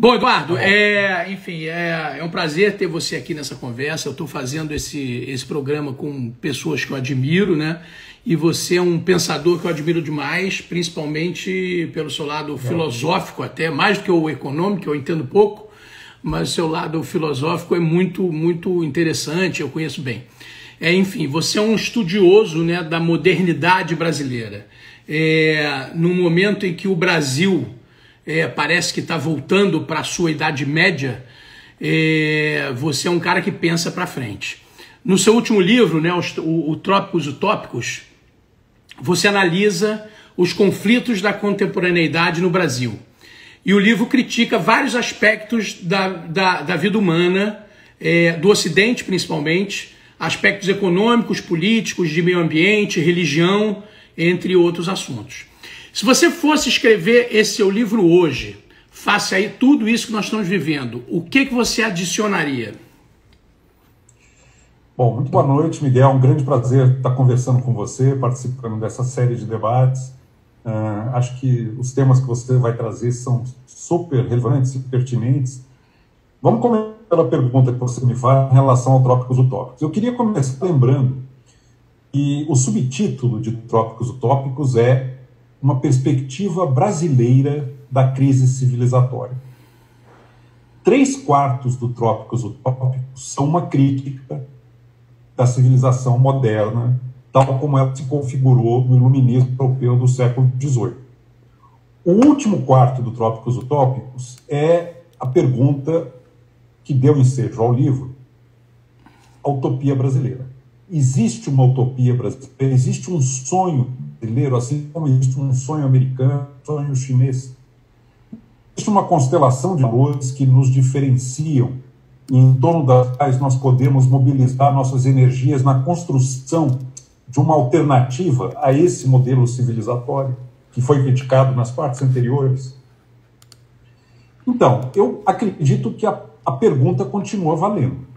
Bom, Eduardo, enfim, é um prazer ter você aqui nessa conversa. Eu estou fazendo esse programa com pessoas que eu admiro, né? E você é um pensador que eu admiro demais, principalmente pelo seu lado filosófico, até mais do que o econômico, eu entendo pouco, mas o seu lado filosófico é muito interessante, eu conheço bem. Enfim, você é um estudioso, né, da modernidade brasileira. No momento em que o Brasil parece que está voltando para a sua Idade Média, você é um cara que pensa para frente. No seu último livro, né, o Trópicos Utópicos, você analisa os conflitos da contemporaneidade no Brasil. E o livro critica vários aspectos da vida humana, do Ocidente principalmente, aspectos econômicos, políticos, de meio ambiente, religião, entre outros assuntos. Se você fosse escrever esse seu livro hoje, face aí tudo isso que nós estamos vivendo, o que você adicionaria? Bom, muito boa noite, Miguel. É um grande prazer estar conversando com você, participando dessa série de debates. Acho que os temas que você vai trazer são super relevantes e pertinentes. Vamos começar pela pergunta que você me faz em relação ao Trópicos Utópicos. Eu queria começar lembrando que o subtítulo de Trópicos Utópicos é uma perspectiva brasileira da crise civilizatória. 3/4 do Trópicos Utópicos são uma crítica da civilização moderna, tal como ela se configurou no iluminismo europeu do século XVIII. O último quarto do Trópicos Utópicos é a pergunta que deu ensejo ao livro, a utopia brasileira. Existe uma utopia brasileira? Existe um sonho brasileiro, assim como existe um sonho americano, um sonho chinês? Existe uma constelação de valores que nos diferenciam e em torno das quais nós podemos mobilizar nossas energias na construção de uma alternativa a esse modelo civilizatório que foi criticado nas partes anteriores? Então, eu acredito que a pergunta continua valendo.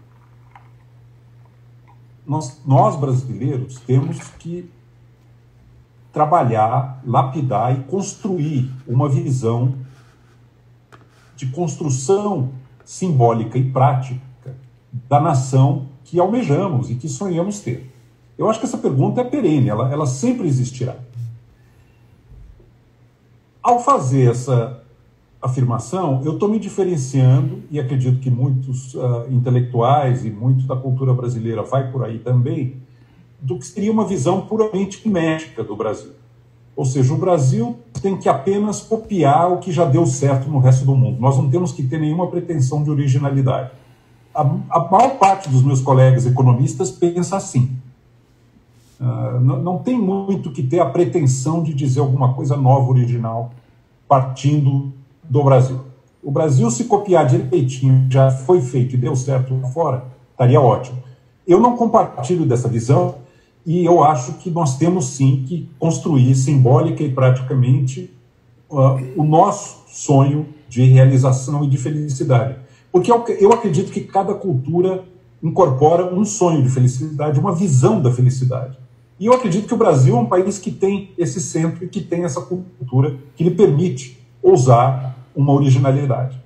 Nós brasileiros temos que trabalhar, lapidar e construir uma visão de construção simbólica e prática da nação que almejamos e que sonhamos ter. Eu acho que essa pergunta é perene, ela sempre existirá. Ao fazer essa afirmação, eu estou me diferenciando, e acredito que muitos intelectuais e muito da cultura brasileira vai por aí também, do que seria uma visão puramente médica do Brasil. Ou seja, o Brasil tem que apenas copiar o que já deu certo no resto do mundo. Nós não temos que ter nenhuma pretensão de originalidade. A maior parte dos meus colegas economistas pensa assim. Não tem muito que ter a pretensão de dizer alguma coisa nova, original, partindo do Brasil. O Brasil, se copiar direitinho, já foi feito e deu certo lá fora, estaria ótimo. Eu não compartilho dessa visão e eu acho que nós temos sim que construir simbólica e praticamente o nosso sonho de realização e de felicidade. Porque eu acredito que cada cultura incorpora um sonho de felicidade, uma visão da felicidade. E eu acredito que o Brasil é um país que tem esse centro e que tem essa cultura que lhe permite ousar uma originalidade.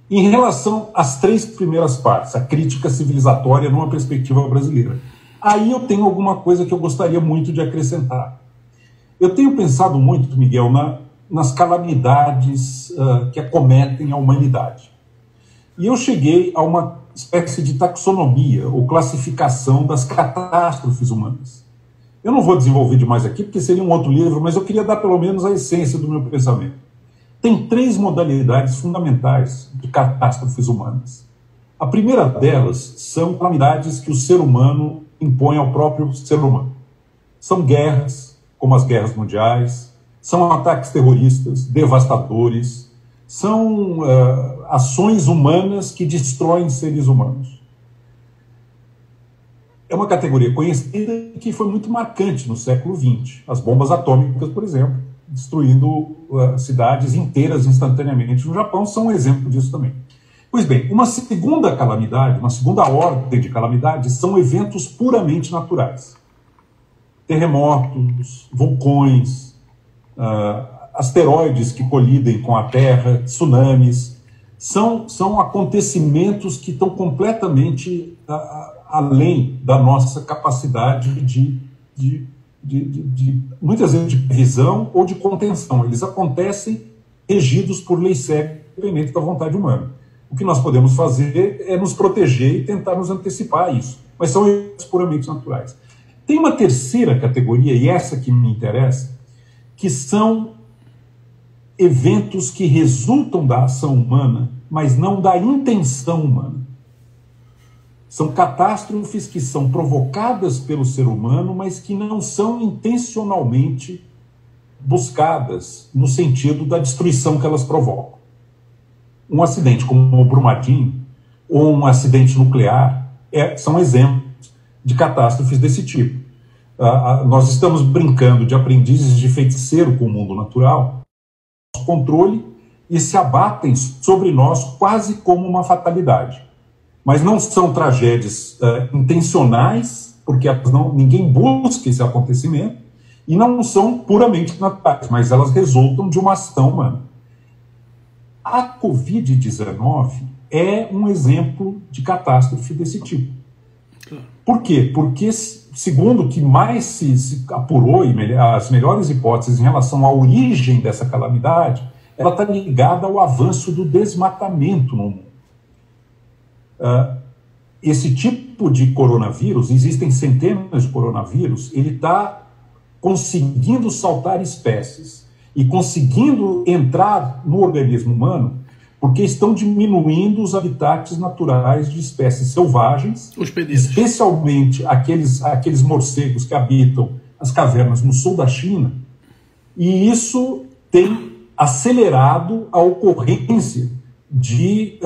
Em relação às 3 primeiras partes, a crítica civilizatória numa perspectiva brasileira, aí eu tenho alguma coisa que eu gostaria muito de acrescentar. Eu tenho pensado muito, Miguel, nas calamidades que acometem a humanidade. E eu cheguei a uma espécie de taxonomia ou classificação das catástrofes humanas. Eu não vou desenvolver demais aqui, porque seria um outro livro, mas eu queria dar pelo menos a essência do meu pensamento. Tem 3 modalidades fundamentais de catástrofes humanas. A primeira delas são calamidades que o ser humano impõe ao próprio ser humano. São guerras, como as guerras mundiais, são ataques terroristas, devastadores, são ações humanas que destroem seres humanos. É uma categoria conhecida que foi muito marcante no século XX. As bombas atômicas, por exemplo, destruindo cidades inteiras instantaneamente no Japão, são um exemplo disso também. Pois bem, uma segunda calamidade, uma segunda ordem de calamidades são eventos puramente naturais. Terremotos, vulcões, asteroides que colidem com a Terra, tsunamis, são acontecimentos que estão completamente além da nossa capacidade muitas vezes de previsão ou de contenção. Eles acontecem regidos por leis cegas, independente da vontade humana. O que nós podemos fazer é nos proteger e tentar nos antecipar a isso, mas são eventos puramente naturais. Tem uma terceira categoria, e essa que me interessa, que são eventos que resultam da ação humana, mas não da intenção humana. São catástrofes que são provocadas pelo ser humano, mas que não são intencionalmente buscadas no sentido da destruição que elas provocam. Um acidente como o Brumadinho ou um acidente nuclear são exemplos de catástrofes desse tipo. Nós estamos brincando de aprendizes de feiticeiro com o mundo natural, controle, e se abatem sobre nós quase como uma fatalidade. Mas não são tragédias intencionais, porque ninguém busca esse acontecimento, e não são puramente naturais, mas elas resultam de uma ação humana. A Covid-19 é um exemplo de catástrofe desse tipo. Por quê? Porque, segundo o que mais se apurou, e as melhores hipóteses em relação à origem dessa calamidade, ela está ligada ao avanço do desmatamento no mundo. Esse tipo de coronavírus, existem centenas de coronavírus, ele está conseguindo saltar espécies e conseguindo entrar no organismo humano porque estão diminuindo os habitats naturais de espécies selvagens, especialmente aqueles morcegos que habitam as cavernas no sul da China, e isso tem acelerado a ocorrência de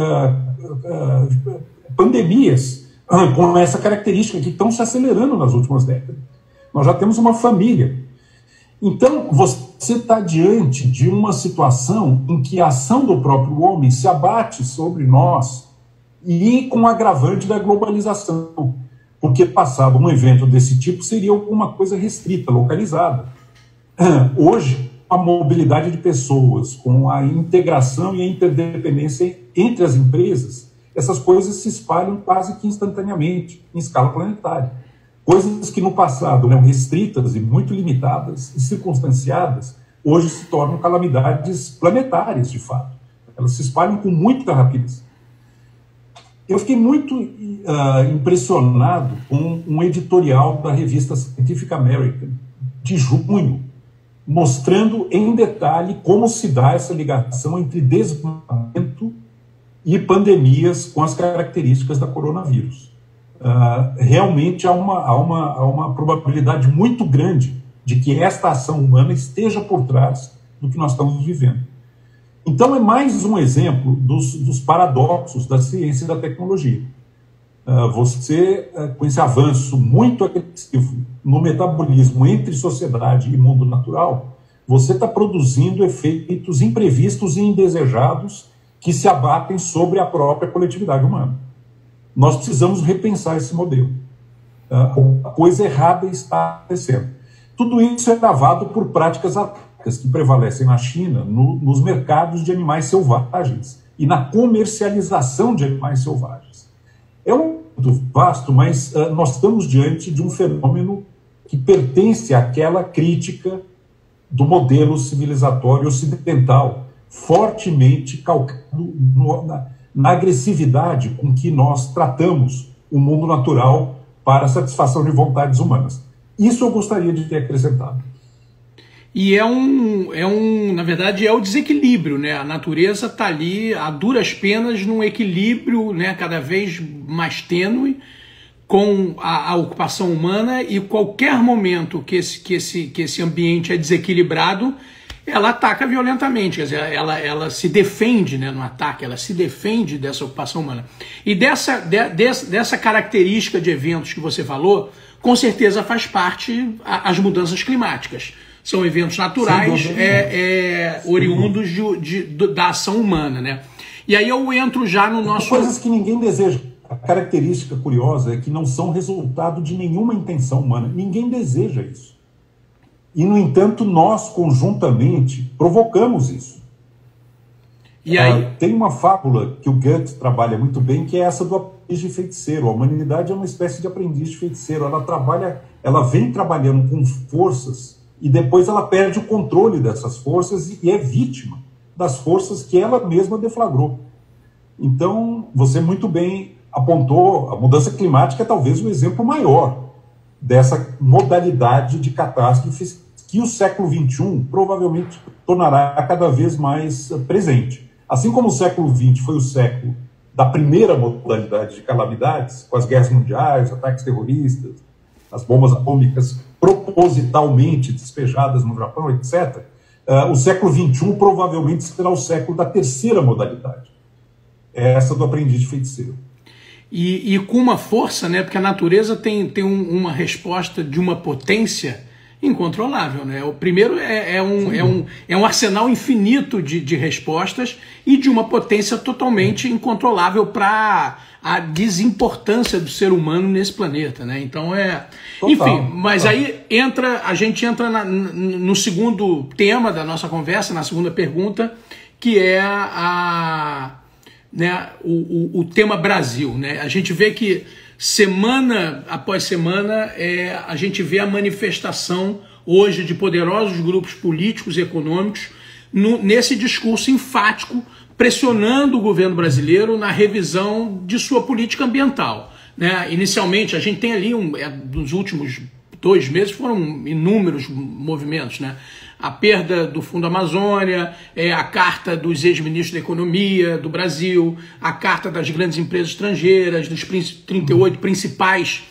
pandemias com essa característica que estão se acelerando nas últimas décadas. Nós já temos uma família. Então, você está diante de uma situação em que a ação do próprio homem se abate sobre nós e com o agravante da globalização, porque passado um evento desse tipo seria alguma coisa restrita, localizada. Hoje, a mobilidade de pessoas, com a integração e a interdependência entre as empresas, essas coisas se espalham quase que instantaneamente, em escala planetária. Coisas que no passado eram restritas e muito limitadas e circunstanciadas, hoje se tornam calamidades planetárias, de fato. Elas se espalham com muita rapidez. Eu fiquei muito impressionado com um editorial da revista Scientific American, de junho, mostrando em detalhe como se dá essa ligação entre desmatamento e pandemias com as características da coronavírus. Realmente há uma probabilidade muito grande de que esta ação humana esteja por trás do que nós estamos vivendo. Então é mais um exemplo dos paradoxos da ciência e da tecnologia. Com esse avanço muito agressivo no metabolismo entre sociedade e mundo natural, você está produzindo efeitos imprevistos e indesejados que se abatem sobre a própria coletividade humana. Nós precisamos repensar esse modelo. A coisa errada está acontecendo. Tudo isso é gravado por práticas arcaicas que prevalecem na China, nos mercados de animais selvagens e na comercialização de animais selvagens. É muito vasto, mas nós estamos diante de um fenômeno que pertence àquela crítica do modelo civilizatório ocidental, fortemente calcado na agressividade com que nós tratamos o mundo natural para a satisfação de vontades humanas. Isso eu gostaria de ter acrescentado. E na verdade, é o desequilíbrio, né? A natureza está ali a duras penas num equilíbrio, né, cada vez mais tênue com a ocupação humana, e qualquer momento que esse ambiente é desequilibrado, ela ataca violentamente, quer dizer, ela se defende, né, no ataque, ela se defende dessa ocupação humana. E dessa característica de eventos que você falou, com certeza faz parte as mudanças climáticas. São eventos naturais oriundos da ação humana, né? E aí eu entro já no nosso... Coisas que ninguém deseja. A característica curiosa é que não são resultado de nenhuma intenção humana. Ninguém deseja isso. E, no entanto, nós, conjuntamente, provocamos isso. E aí? Tem uma fábula que o Goethe trabalha muito bem, que é essa do aprendiz de feiticeiro. A humanidade é uma espécie de aprendiz de feiticeiro. Ela vem trabalhando com forças e depois ela perde o controle dessas forças e é vítima das forças que ela mesma deflagrou. Então, você muito bem apontou, a mudança climática é talvez o exemplo maior dessa modalidade de catástrofes que o século XXI provavelmente tornará cada vez mais presente. Assim como o século XX foi o século da primeira modalidade de calamidades, com as guerras mundiais, ataques terroristas, as bombas atômicas propositalmente despejadas no Japão, etc., o século XXI provavelmente será o século da terceira modalidade, essa do aprendiz de feiticeiro. E com uma força, né? Porque a natureza tem uma resposta de uma potência incontrolável, né? O primeiro é um arsenal infinito de respostas e de uma potência totalmente incontrolável para a desimportância do ser humano nesse planeta, né? Então enfim, mas aí a gente entra no segundo tema da nossa conversa, na segunda pergunta, que é o tema Brasil, né? A gente vê que semana após semana a gente vê a manifestação hoje de poderosos grupos políticos e econômicos nesse discurso enfático, pressionando o governo brasileiro na revisão de sua política ambiental, né? Inicialmente, a gente tem ali, nos últimos 2 meses, foram inúmeros movimentos, né? A perda do Fundo Amazônia, a carta dos ex-ministros da Economia do Brasil, a carta das grandes empresas estrangeiras, dos 38 principais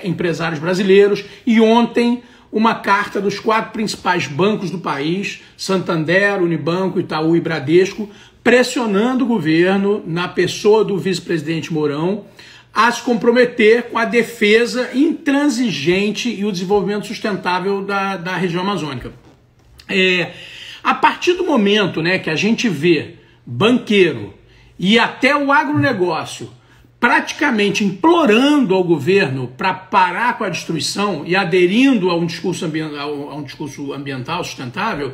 empresários brasileiros, e ontem uma carta dos 4 principais bancos do país, Santander, Unibanco, Itaú e Bradesco, pressionando o governo, na pessoa do vice-presidente Mourão, a se comprometer com a defesa intransigente e o desenvolvimento sustentável da região amazônica. A partir do momento, né, que a gente vê banqueiro e até o agronegócio praticamente implorando ao governo para parar com a destruição e aderindo a um discurso ambiental sustentável,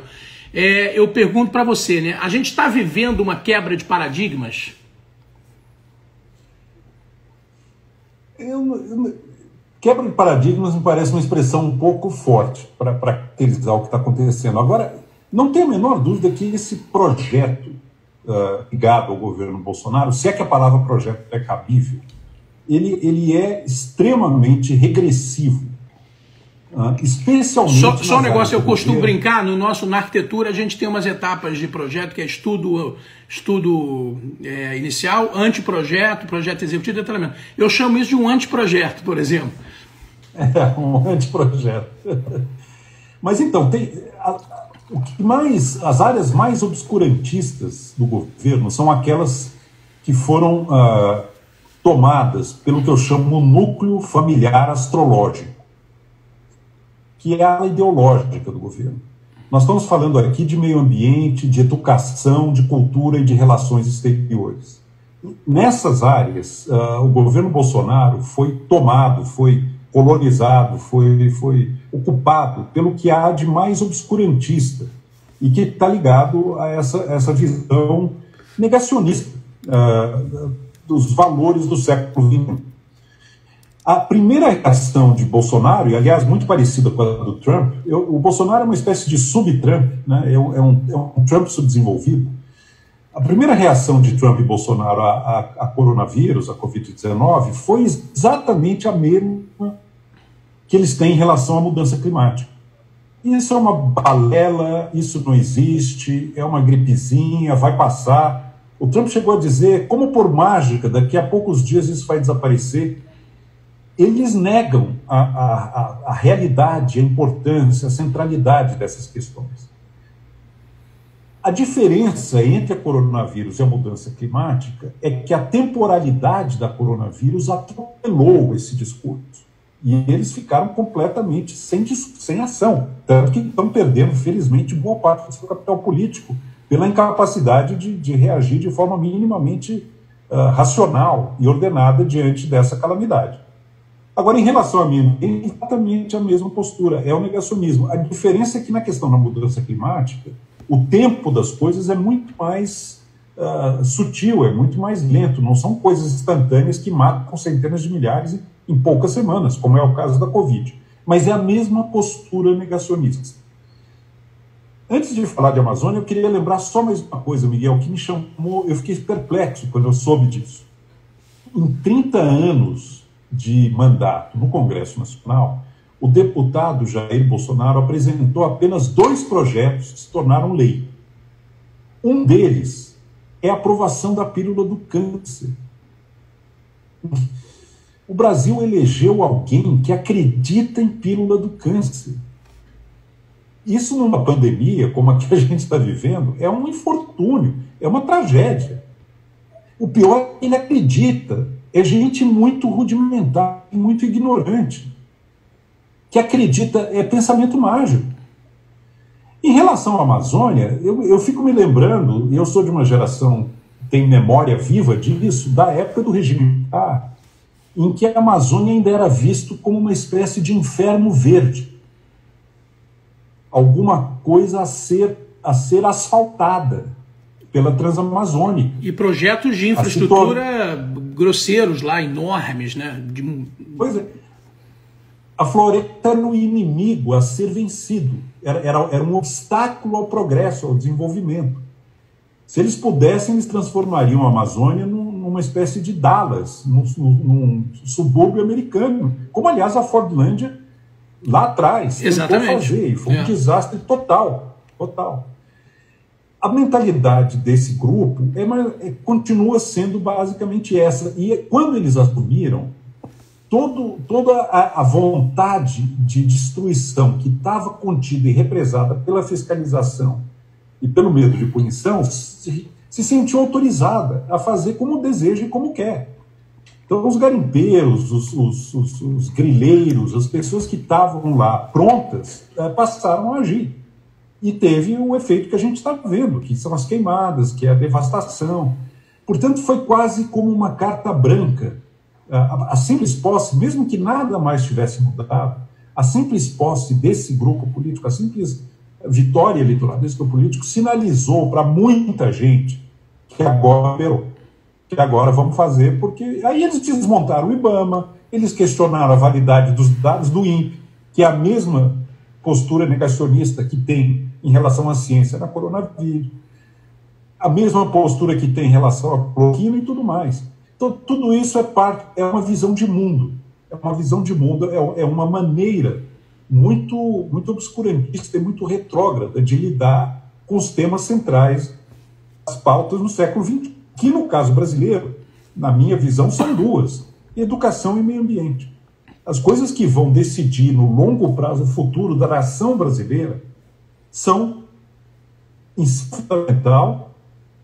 eu pergunto para você, né, a gente está vivendo uma quebra de paradigmas? Quebra de paradigmas me parece uma expressão um pouco forte para caracterizar o que está acontecendo. Agora, não tenho a menor dúvida que esse projeto ligado ao governo Bolsonaro, se é que a palavra projeto é cabível, ele é extremamente regressivo. Especialmente só um negócio, eu costumo brincar, na arquitetura a gente tem umas etapas de projeto, que é estudo inicial, anteprojeto, projeto executivo e detalhamento. Eu chamo isso de um anteprojeto, por exemplo. Um anteprojeto. Mas então, as áreas mais obscurantistas do governo são aquelas que foram tomadas pelo que eu chamo o núcleo familiar astrológico, que é a ala ideológica do governo. Nós estamos falando aqui de meio ambiente, de educação, de cultura e de relações exteriores. Nessas áreas, o governo Bolsonaro foi tomado, foi colonizado, foi ocupado pelo que há de mais obscurantista e que está ligado a essa visão negacionista dos valores do século XX. A primeira reação de Bolsonaro, e aliás muito parecida com a do Trump, o Bolsonaro é uma espécie de sub-Trump, né? É um Trump subdesenvolvido. A primeira reação de Trump e Bolsonaro a coronavírus, a Covid-19, foi exatamente a mesma que eles têm em relação à mudança climática. Isso é uma balela, isso não existe, é uma gripezinha, vai passar. O Trump chegou a dizer, como por mágica, daqui a poucos dias isso vai desaparecer. Eles negam a realidade, a importância, a centralidade dessas questões. A diferença entre a coronavírus e a mudança climática é que a temporalidade da coronavírus atropelou esse discurso. E eles ficaram completamente sem ação. Tanto que estão perdendo, felizmente, boa parte do seu capital político pela incapacidade de reagir de forma minimamente racional e ordenada diante dessa calamidade. Agora, em relação a mim, é exatamente a mesma postura, é o negacionismo. A diferença é que na questão da mudança climática, o tempo das coisas é muito mais sutil, é muito mais lento, não são coisas instantâneas que matam centenas de milhares em poucas semanas, como é o caso da Covid. Mas é a mesma postura negacionista. Antes de falar de Amazônia, eu queria lembrar só mais uma coisa, Miguel, que me chamou, eu fiquei perplexo quando eu soube disso. Em 30 anos de mandato no Congresso Nacional, o deputado Jair Bolsonaro apresentou apenas 2 projetos que se tornaram lei. Um deles é a aprovação da pílula do câncer. O Brasil elegeu alguém que acredita em pílula do câncer. Isso numa pandemia como a que a gente está vivendo é um infortúnio, é uma tragédia. O pior é que ele acredita, é gente muito rudimentar, muito ignorante, que acredita, é pensamento mágico. Em relação à Amazônia, eu fico me lembrando, e eu sou de uma geração que tem memória viva disso, da época do regime militar, em que a Amazônia ainda era visto como uma espécie de inferno verde. Alguma coisa a ser asfaltada pela Transamazônica. E projetos de infraestrutura grosseiros lá, enormes, né? Pois é. A floresta era o inimigo a ser vencido. Era um obstáculo ao progresso, ao desenvolvimento. Se eles pudessem, eles transformariam a Amazônia numa espécie de Dallas, num subúrbio americano. Como, aliás, a Fordlândia lá atrás tentou fazer, e foi um desastre total. A mentalidade desse grupo continua sendo basicamente essa. E quando eles assumiram, toda a vontade de destruição que estava contida e represada pela fiscalização e pelo medo de punição se sentiu autorizada a fazer como deseja e como quer. Então, os garimpeiros, os grileiros, as pessoas que estavam lá prontas, passaram a agir. E teve o efeito que a gente está vendo, que são as queimadas, que é a devastação. Portanto, foi quase como uma carta branca. A simples posse, mesmo que nada mais tivesse mudado, a simples posse desse grupo político, a simples vitória eleitoral desse grupo político, sinalizou para muita gente que agora operou. Que agora vamos fazer, porque aí eles desmontaram o IBAMA, eles questionaram a validade dos dados do INPE, que é a mesma postura negacionista que tem em relação à ciência da coronavírus, a mesma postura que tem em relação à cloroquina e tudo mais. Então, tudo isso é uma visão de mundo, é uma maneira muito obscurantista e muito retrógrada de lidar com os temas centrais das pautas no século XXI. Que, no caso brasileiro, na minha visão, são 2: educação e meio ambiente. As coisas que vão decidir no longo prazo o futuro da nação brasileira são ensino fundamental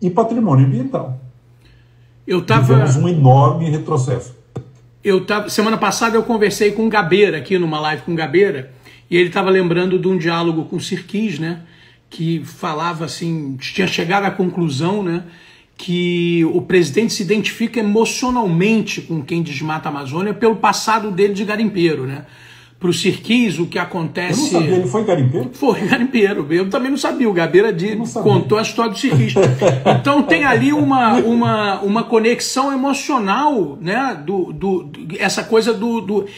e patrimônio ambiental. Tivemos um enorme retrocesso. Semana passada eu conversei com o Gabeira, aqui numa live com o Gabeira, e ele estava lembrando de um diálogo com o Sirkis, né, que falava assim, tinha chegado à conclusão, né, que o presidente se identifica emocionalmente com quem desmata a Amazônia pelo passado dele de garimpeiro, né? Para o Sirkis, o que acontece... Eu não sabia, ele foi garimpeiro? Foi garimpeiro, eu também não sabia, o Gabeira contou a história do Sirkis. Então tem ali uma conexão emocional, né? Essa coisa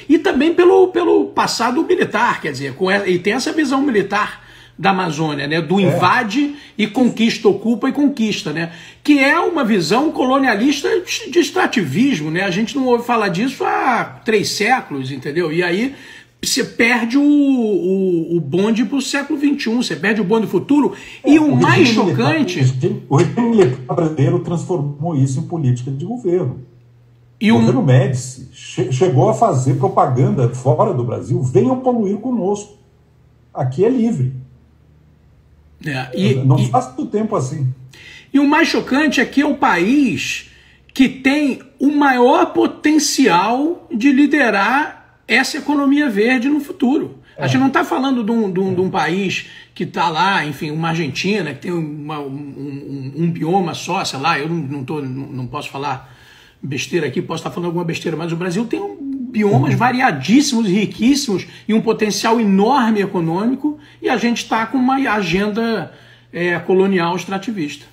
e também pelo passado militar, quer dizer, e tem essa visão militar da Amazônia, né? Do invade e conquista, ocupa e conquista, né? Que é uma visão colonialista de extrativismo, né? A gente não ouve falar disso há 3 séculos, entendeu? E aí você perde o bonde para o século XXI, você perde o bonde do futuro. E o mais chocante... O regime militar brasileiro transformou isso em política de governo. O governo Médici chegou a fazer propaganda fora do Brasil: venham poluir conosco. Aqui é livre. Não faz tanto tempo assim. E o mais chocante é que é o país que tem o maior potencial de liderar essa economia verde no futuro. A gente não está falando de um país que está lá, enfim, uma Argentina, que tem um bioma só, sei lá, eu não posso falar besteira aqui, posso estar falando alguma besteira, mas o Brasil tem biomas variadíssimos e riquíssimos e um potencial enorme econômico, e a gente está com uma agenda colonial extrativista.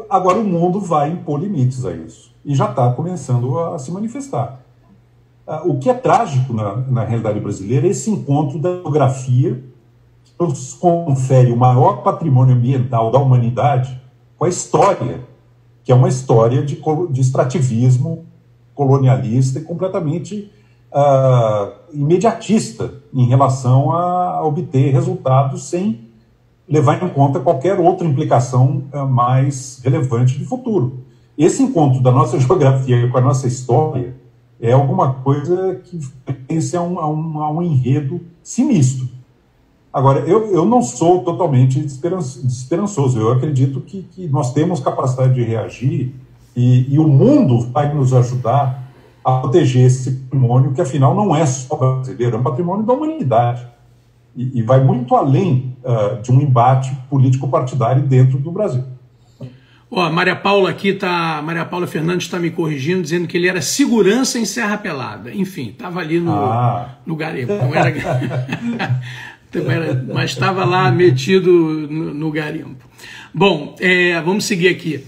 Agora o mundo vai impor limites a isso, e já está começando a se manifestar. O que é trágico na realidade brasileira é esse encontro da geografia, que nos confere o maior patrimônio ambiental da humanidade, com a história, que é uma história de extrativismo colonialista e completamente imediatista em relação a obter resultados sem levar em conta qualquer outra implicação mais relevante de futuro. Esse encontro da nossa geografia com a nossa história é alguma coisa que pertence a um enredo sinistro. Agora, eu não sou totalmente desesperançoso. Eu acredito que nós temos capacidade de reagir e o mundo vai nos ajudar a proteger esse patrimônio, que afinal não é só brasileiro, é um patrimônio da humanidade. E vai muito além de um embate político-partidário dentro do Brasil. Ó, Maria Paula Fernandes está me corrigindo, dizendo que ele era segurança em Serra Pelada. Enfim, estava ali no garimpo. Não era... mas estava lá metido no garimpo. Bom, vamos seguir aqui.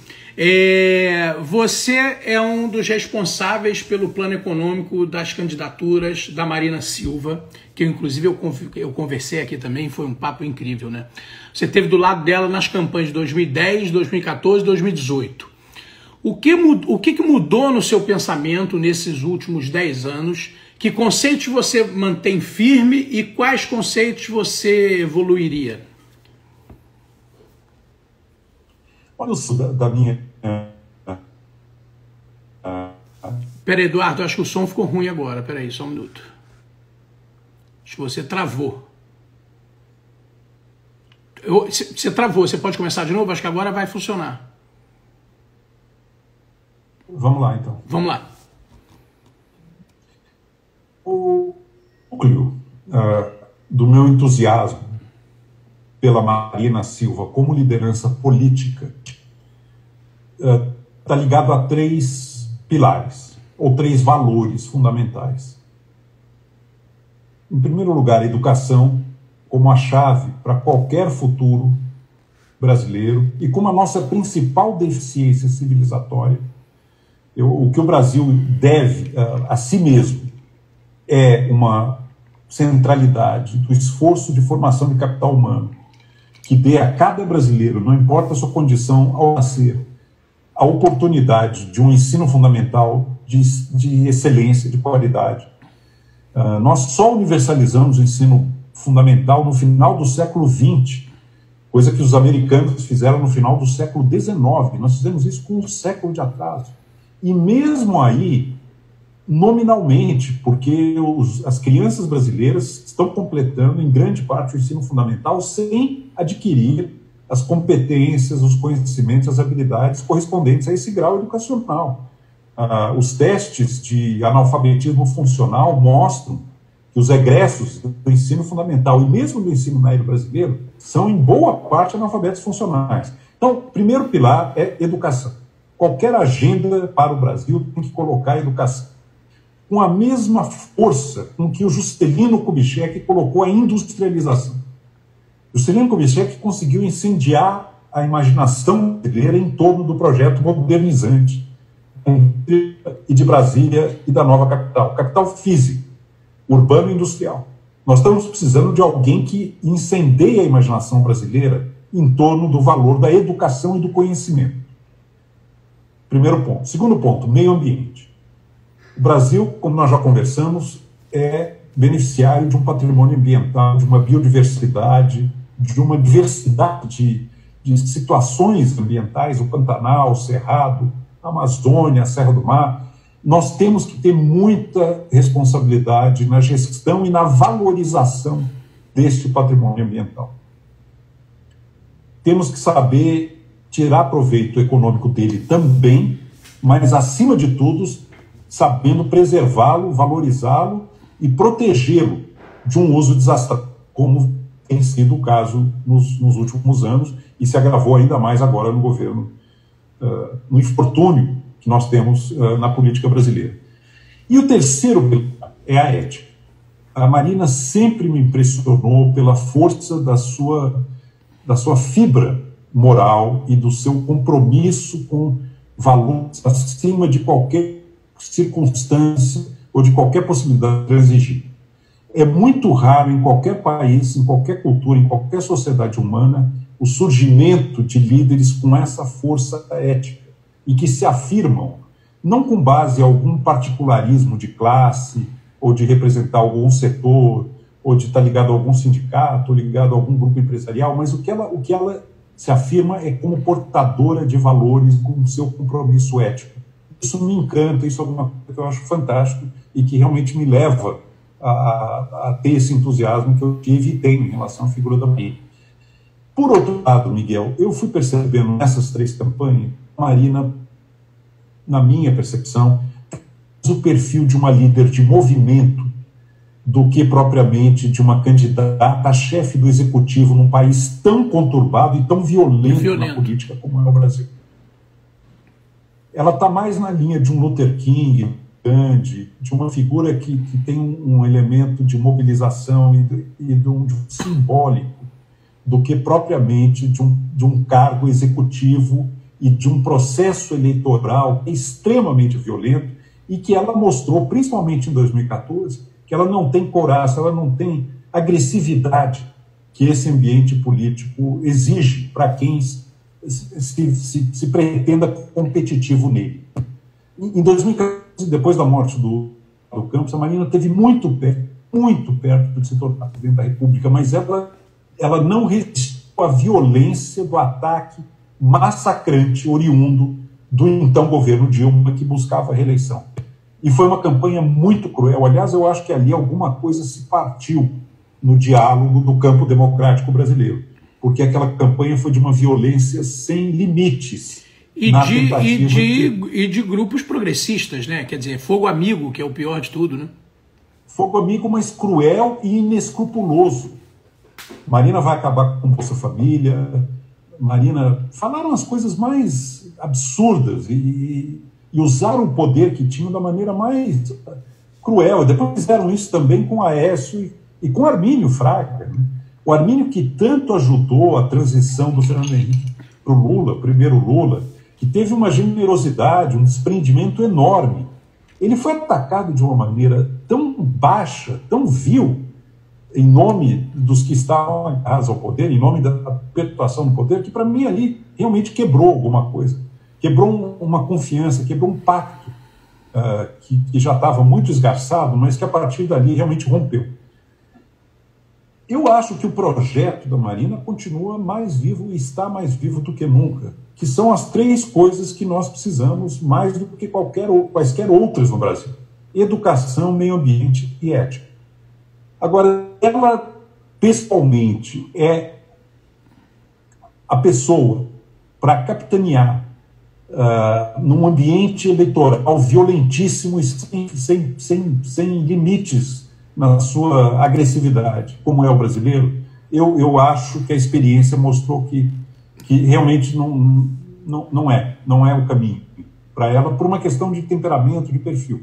Você é um dos responsáveis pelo plano econômico das candidaturas da Marina Silva, que inclusive eu conversei aqui também, foi um papo incrível, né? Você esteve do lado dela nas campanhas de 2010, 2014 e 2018. O que mudou no seu pensamento nesses últimos 10 anos? Que conceitos você mantém firme e quais conceitos você evoluiria? Olha da minha... Peraí, Eduardo, acho que o som ficou ruim agora. Peraí, só um minuto. Acho que você travou. Você travou, você pode começar de novo? Acho que agora vai funcionar. Vamos lá, então. Vamos lá. O núcleo do meu entusiasmo pela Marina Silva como liderança política está ligado a 3 pilares, ou 3 valores fundamentais. Em primeiro lugar, a educação como a chave para qualquer futuro brasileiro e como a nossa principal deficiência civilizatória. O que o Brasil deve a si mesmo é uma centralidade do esforço de formação de capital humano que dê a cada brasileiro, não importa a sua condição ao nascer, a oportunidade de um ensino fundamental de excelência, de qualidade. Nós só universalizamos o ensino fundamental no final do século XX, coisa que os americanos fizeram no final do século XIX. Nós fizemos isso com um século de atraso. E mesmo aí, nominalmente, porque as crianças brasileiras estão completando, em grande parte, o ensino fundamental sem adquirir as competências, os conhecimentos, as habilidades correspondentes a esse grau educacional. Os testes de analfabetismo funcional mostram que os egressos do ensino fundamental e mesmo do ensino médio brasileiro são, em boa parte, analfabetos funcionais. Então, o primeiro pilar é educação. Qualquer agenda para o Brasil tem que colocar a educação. Com a mesma força com que o Juscelino Kubitschek colocou a industrialização. Juscelino Kubitschek conseguiu incendiar a imaginação brasileira em torno do projeto modernizante e de Brasília e da nova capital, capital física, urbano e industrial. Nós estamos precisando de alguém que incendeie a imaginação brasileira em torno do valor da educação e do conhecimento. Primeiro ponto. Segundo ponto, meio ambiente. O Brasil, como nós já conversamos, é beneficiário de um patrimônio ambiental, de uma biodiversidade, de uma diversidade de situações ambientais, o Pantanal, o Cerrado, a Amazônia, a Serra do Mar. Nós temos que ter muita responsabilidade na gestão e na valorização deste patrimônio ambiental. Temos que saber tirar proveito econômico dele também, mas, acima de tudo, sabendo preservá-lo, valorizá-lo e protegê-lo de um uso desastrado, como tem sido o caso nos últimos anos e se agravou ainda mais agora no governo, no infortúnio que nós temos na política brasileira. E o terceiro pilar é a ética. A Marina sempre me impressionou pela força da sua fibra moral e do seu compromisso com valores acima de qualquer circunstância ou de qualquer possibilidade de transigir. É muito raro em qualquer país, em qualquer cultura, em qualquer sociedade humana, o surgimento de líderes com essa força ética e que se afirmam, não com base em algum particularismo de classe ou de representar algum setor ou de estar ligado a algum sindicato ou ligado a algum grupo empresarial, mas o que ela se afirma é como portadora de valores com o seu compromisso ético. Isso me encanta, isso é alguma coisa que eu acho fantástico e que realmente me leva a ter esse entusiasmo que eu tive e tenho em relação à figura da Marina. Por outro lado, Miguel, eu fui percebendo nessas 3 campanhas, a Marina, na minha percepção, o perfil de uma líder de movimento do que propriamente de uma candidata a chefe do executivo num país tão conturbado e tão violento na política como é o Brasil. Ela está mais na linha de um Luther King, Gandhi, de uma figura que tem um elemento de mobilização e de um simbólico, do que propriamente de um cargo executivo e de um processo eleitoral extremamente violento e que ela mostrou, principalmente em 2014, que ela não tem coragem, ela não tem agressividade que esse ambiente político exige para quem se pretenda competitivo nele. Em 2014, depois da morte do Campos, a Marina esteve muito perto de se tornar presidente da República, mas ela não resistiu à violência do ataque massacrante oriundo do então governo Dilma, que buscava a reeleição. E foi uma campanha muito cruel. Aliás, eu acho que ali alguma coisa se partiu no diálogo do campo democrático brasileiro, porque aquela campanha foi de uma violência sem limites. E de grupos progressistas, né? Quer dizer, fogo amigo, que é o pior de tudo, né? Fogo amigo, mas cruel e inescrupuloso. Marina vai acabar com Bolsa Família. Marina falaram as coisas mais absurdas e usaram o poder que tinham da maneira mais cruel. Depois fizeram isso também com Aécio e com Armínio Fraga, né? O Armínio que tanto ajudou a transição do Fernando Henrique para o Lula, primeiro Lula, que teve uma generosidade, um desprendimento enorme. Ele foi atacado de uma maneira tão baixa, tão vil, em nome dos que estavam ligados ao poder, em nome da perpetuação do poder, que para mim ali realmente quebrou alguma coisa. Quebrou uma confiança, quebrou um pacto que já estava muito esgarçado, mas que a partir dali realmente rompeu. Eu acho que o projeto da Marina continua mais vivo e está mais vivo do que nunca, que são as 3 coisas que nós precisamos mais do que quaisquer outras no Brasil: educação, meio ambiente e ética. Agora, ela pessoalmente é a pessoa para capitanear num ambiente eleitoral violentíssimo e sem limites na sua agressividade, como é o brasileiro. Eu acho que a experiência mostrou que realmente não é o caminho para ela, por uma questão de temperamento, de perfil.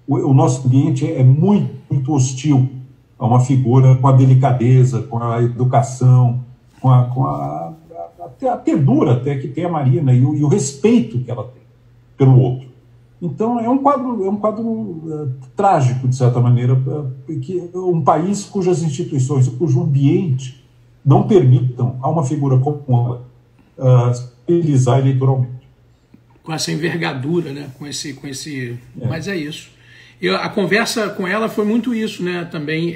O nosso ambiente é muito, muito hostil a uma figura com a delicadeza, com a educação, com a ternura até que tem a Marina e o respeito que ela tem pelo outro. Então é um quadro trágico, de certa maneira, que um país cujas instituições, cujo ambiente não permitam a uma figura como ela se utilizar eleitoralmente. Com essa envergadura, né? Com esse... Mas é isso. A conversa com ela foi muito isso, né? Também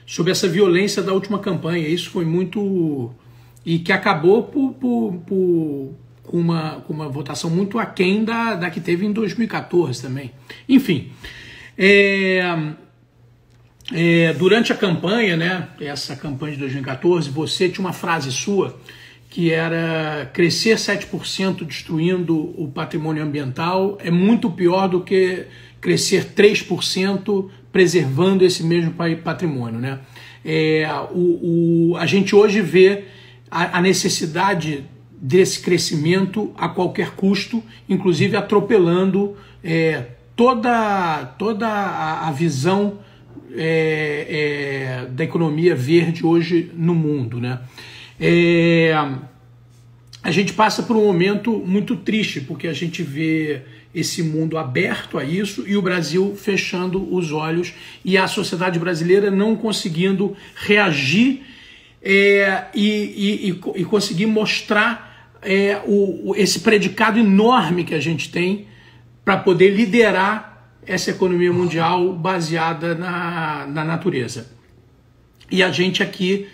sobre essa violência da última campanha. Isso foi muito... E que acabou com uma votação muito aquém da que teve em 2014 também. Enfim, durante a campanha, né, essa campanha de 2014, você tinha uma frase sua que era: crescer 7% destruindo o patrimônio ambiental é muito pior do que crescer 3% preservando esse mesmo patrimônio, né? A gente hoje vê a necessidade desse crescimento a qualquer custo, inclusive atropelando toda a visão da economia verde hoje no mundo, né? A gente passa por um momento muito triste, porque a gente vê esse mundo aberto a isso e o Brasil fechando os olhos e a sociedade brasileira não conseguindo reagir e conseguir mostrar esse predicado enorme que a gente tem para poder liderar essa economia mundial baseada na natureza. E a gente aqui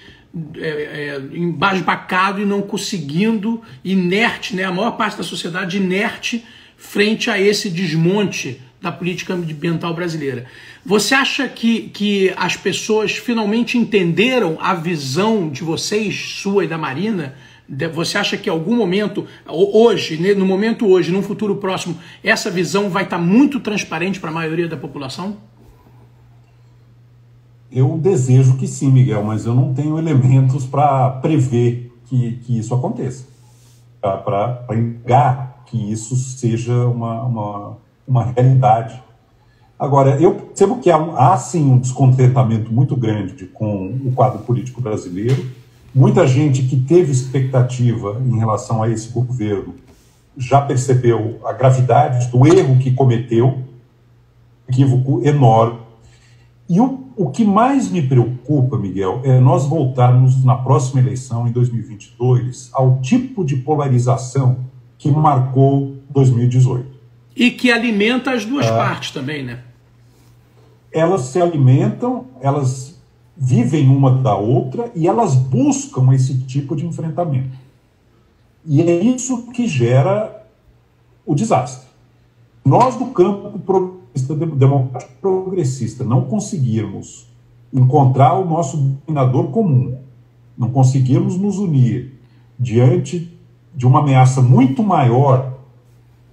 embasbacado e não conseguindo, inerte, né? A maior parte da sociedade inerte frente a esse desmonte da política ambiental brasileira. Você acha que as pessoas finalmente entenderam a visão de vocês, sua e da Marina? Você acha que em algum momento, hoje, no momento hoje, num futuro próximo, essa visão vai estar muito transparente para a maioria da população? Eu desejo que sim, Miguel, mas eu não tenho elementos para prever que isso aconteça, para negar que isso seja uma realidade. Agora, eu percebo que há sim um descontentamento muito grande com o quadro político brasileiro. Muita gente que teve expectativa em relação a esse governo já percebeu a gravidade do erro que cometeu, um equívoco enorme. E o que mais me preocupa, Miguel, é nós voltarmos na próxima eleição, em 2022, ao tipo de polarização que marcou 2018. E que alimenta as duas partes também, né? Elas se alimentam, elas vivem uma da outra e elas buscam esse tipo de enfrentamento. E é isso que gera o desastre. Nós, do campo democrático progressista, não conseguirmos encontrar o nosso denominador comum, não conseguirmos nos unir diante de uma ameaça muito maior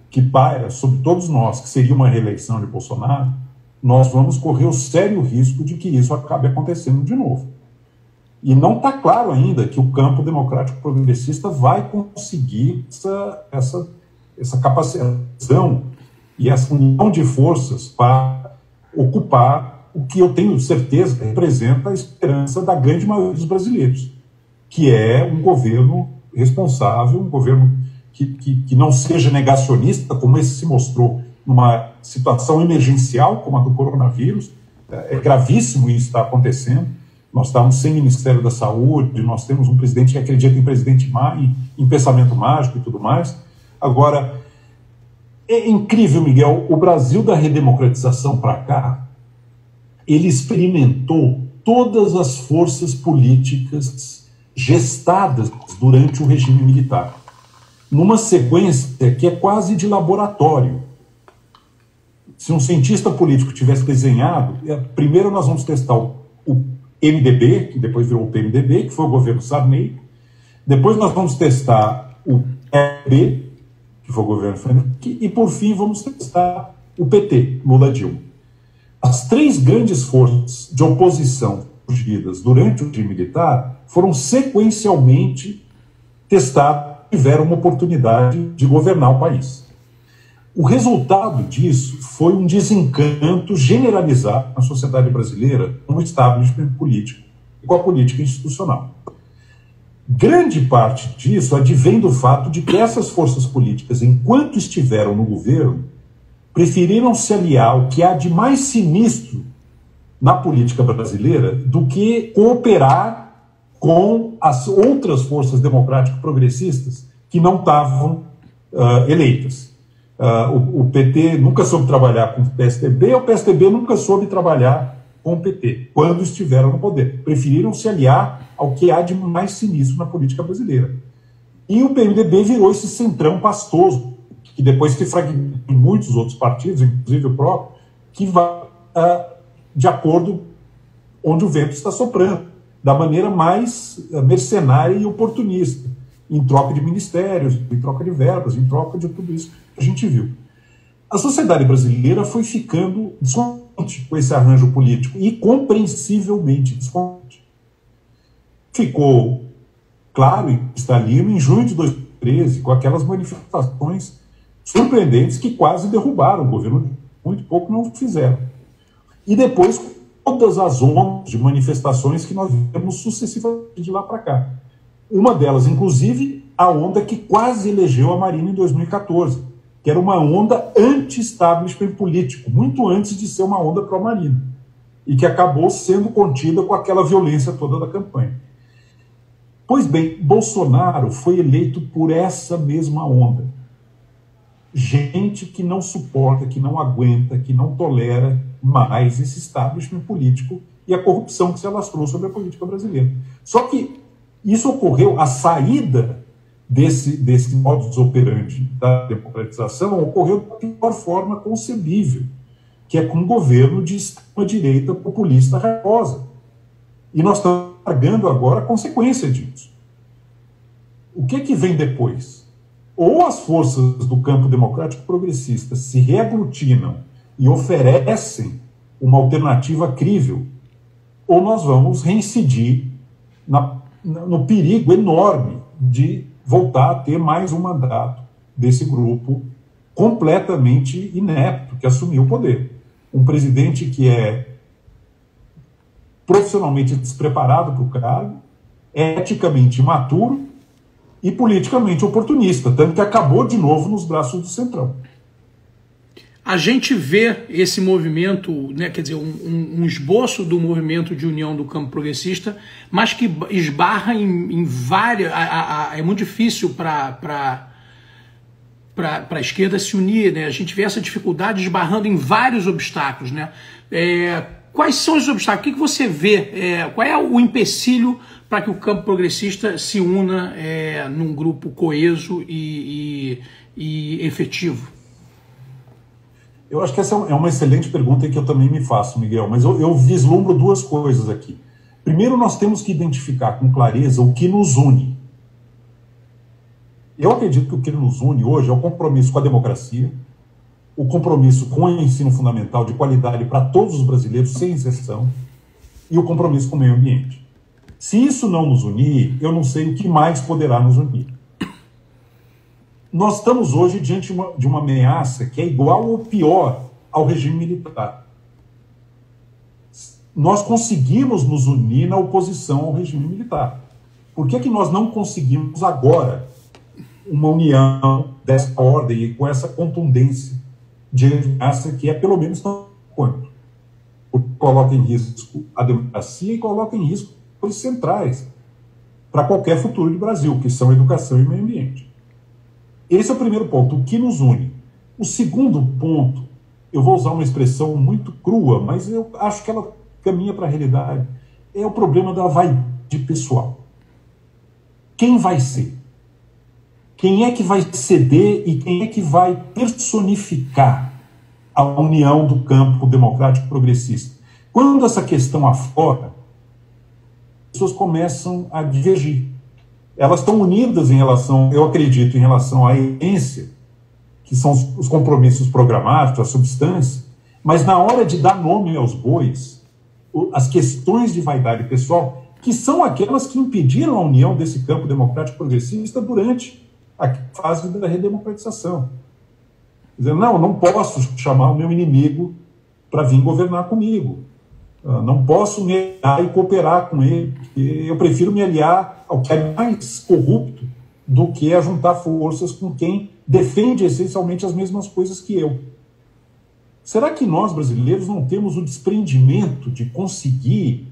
que paira sobre todos nós, que seria uma reeleição de Bolsonaro, nós vamos correr o sério risco de que isso acabe acontecendo de novo. E não está claro ainda que o campo democrático progressista vai conseguir essa capacitação e essa união de forças para ocupar o que eu tenho certeza representa a esperança da grande maioria dos brasileiros, que é um governo responsável, um governo que não seja negacionista, como esse se mostrou numa situação emergencial como a do coronavírus. É gravíssimo isso estar acontecendo. Nós estamos sem Ministério da Saúde, nós temos um presidente que acredita em pensamento mágico e tudo mais. Agora, é incrível, Miguel, o Brasil da redemocratização para cá, ele experimentou todas as forças políticas gestadas durante o regime militar, numa sequência que é quase de laboratório. Se um cientista político tivesse desenhado, primeiro nós vamos testar o MDB, que depois virou o PMDB, que foi o governo Sarney, depois nós vamos testar o PB, que foi o governo Fernando Henrique, e por fim vamos testar o PT, Lula-Dilma. As três grandes forças de oposição surgidas durante o regime militar foram sequencialmente testadas e tiveram uma oportunidade de governar o país. O resultado disso foi um desencanto generalizado na sociedade brasileira com o establishment político e com a política institucional. Grande parte disso advém do fato de que essas forças políticas, enquanto estiveram no governo, preferiram se aliar ao que há de mais sinistro na política brasileira do que cooperar com as outras forças democrático-progressistas que não estavam eleitas. O PT nunca soube trabalhar com o PSDB, o PSDB nunca soube trabalhar com o PT, quando estiveram no poder. Preferiram se aliar ao que há de mais sinistro na política brasileira. E o PMDB virou esse centrão pastoso, que depois se fragmentou em muitos outros partidos, inclusive o próprio, que vai de acordo onde o vento está soprando, da maneira mais mercenária e oportunista, em troca de ministérios, em troca de verbas, em troca de tudo isso que a gente viu. A sociedade brasileira foi ficando descontente com esse arranjo político, e compreensivelmente descontente. Ficou claro e cristalino em junho de 2013, com aquelas manifestações surpreendentes que quase derrubaram o governo, muito pouco não fizeram. E depois, todas as ondas de manifestações que nós vemos sucessivamente de lá para cá. Uma delas, inclusive, a onda que quase elegeu a Marina em 2014, que era uma onda anti-establishment político, muito antes de ser uma onda pró-Marina, e que acabou sendo contida com aquela violência toda da campanha. Pois bem, Bolsonaro foi eleito por essa mesma onda. Gente que não suporta, que não aguenta, que não tolera mais esse establishment político e a corrupção que se alastrou sobre a política brasileira. Só que isso ocorreu, a saída desse modus operandi da democratização ocorreu da pior forma concebível, que é com um governo de extrema-direita populista raivosa. E nós estamos pagando agora a consequência disso. O que vem depois? Ou as forças do campo democrático progressista se reaglutinam e oferecem uma alternativa crível, ou nós vamos reincidir no perigo enorme de voltar a ter mais um mandato desse grupo completamente inepto que assumiu o poder. Um presidente que é profissionalmente despreparado para o cargo, eticamente imaturo e politicamente oportunista, tanto que acabou de novo nos braços do Centrão. A gente vê esse movimento, né, quer dizer, um esboço do movimento de união do campo progressista, mas que esbarra em várias... é muito difícil para a esquerda se unir, né? A gente vê essa dificuldade esbarrando em vários obstáculos, né? Quais são os obstáculos? O que você vê? Qual é o empecilho para que o campo progressista se una num grupo coeso e efetivo? Eu acho que essa é uma excelente pergunta que eu também me faço, Miguel, mas eu vislumbro duas coisas aqui. Primeiro, nós temos que identificar com clareza o que nos une. Eu acredito que o que nos une hoje é o compromisso com a democracia, o compromisso com o ensino fundamental de qualidade para todos os brasileiros, sem exceção, e o compromisso com o meio ambiente. Se isso não nos unir, eu não sei o que mais poderá nos unir. Nós estamos hoje diante de uma ameaça que é igual ou pior ao regime militar. Nós conseguimos nos unir na oposição ao regime militar. Por que nós não conseguimos agora uma união dessa ordem e com essa contundência de ameaça que é pelo menos tão quanto? Porque coloca em risco a democracia e coloca em risco os centrais para qualquer futuro do Brasil, que são educação e meio ambiente. Esse é o primeiro ponto, o que nos une. O segundo ponto, eu vou usar uma expressão muito crua, mas eu acho que ela caminha para a realidade, é o problema da vaidade pessoal. Quem vai ser? Quem é que vai ceder e quem é que vai personificar a união do campo democrático progressista? Quando essa questão aflora, as pessoas começam a divergir. Elas estão unidas em relação, eu acredito, em relação à essência, que são os compromissos programáticos, a substância, mas na hora de dar nome aos bois, as questões de vaidade pessoal, que são aquelas que impediram a união desse campo democrático progressista durante a fase da redemocratização. Dizendo, não posso chamar o meu inimigo para vir governar comigo. Não posso me aliar e cooperar com ele, porque eu prefiro me aliar ao que é mais corrupto do que a juntar forças com quem defende essencialmente as mesmas coisas que eu. Será que nós, brasileiros, não temos o desprendimento de conseguir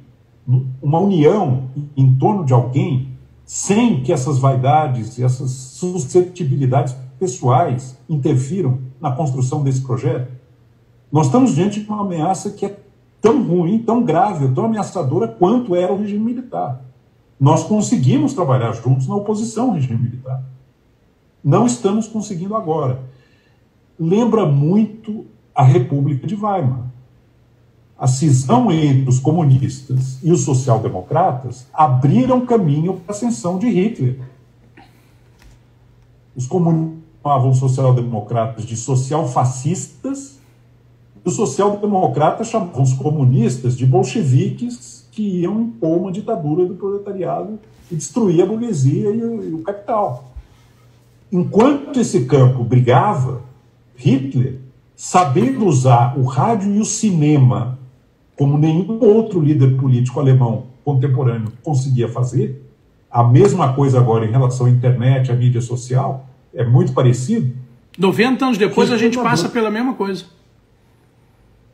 uma união em torno de alguém sem que essas vaidades e essas suscetibilidades pessoais interfiram na construção desse projeto? Nós estamos diante de uma ameaça que é tão ruim, tão grave, tão ameaçadora quanto era o regime militar. Nós conseguimos trabalhar juntos na oposição ao regime militar. Não estamos conseguindo agora. Lembra muito a República de Weimar. A cisão entre os comunistas e os social-democratas abriram caminho para a ascensão de Hitler. Os comunistas chamavam os social-democratas de social-fascistas, e os social-democratas chamavam os comunistas de bolcheviques que iam impor uma ditadura do proletariado e destruir a burguesia e o capital. Enquanto esse campo brigava, Hitler sabendo usar o rádio e o cinema como nenhum outro líder político alemão contemporâneo conseguia fazer, a mesma coisa agora em relação à internet, à mídia social, é muito parecido. 90 anos depois a gente passa pela mesma coisa.